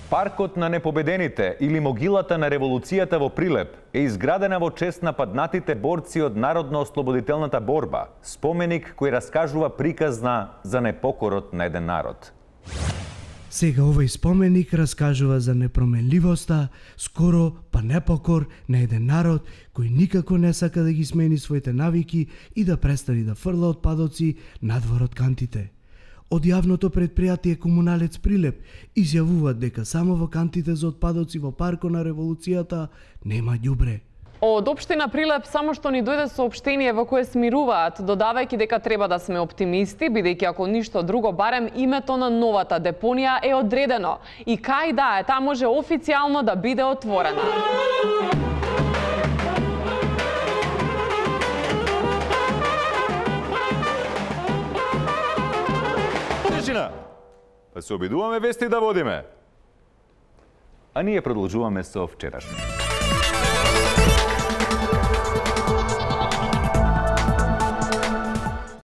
Паркот на непобедените или могилата на револуцијата во Прилеп е изградена во чест на паднатите борци од народно-ослободителната борба, споменик кој раскажува приказна за непокорот на еден народ. Сега овој споменик раскажува за непроменливоста, скоро па непокор на еден народ кој никако не сака да ги смени своите навики и да престани да фрла отпадоци надвор од кантите. Од јавното предпријатие Комуналец Прилеп изјавуваат дека само во кантите за отпадоци во паркот на револуцијата нема ѓубре. Од општина Прилеп само што ни дојде соопштение во кое смируваат, додавајќи дека треба да сме оптимисти, бидејќи ако ништо друго, барем името на новата депонија е одредено. И кај да е, таа може официјално да биде отворена. Па се обидуваме вести да водиме. А ние продолжуваме со вчерашно.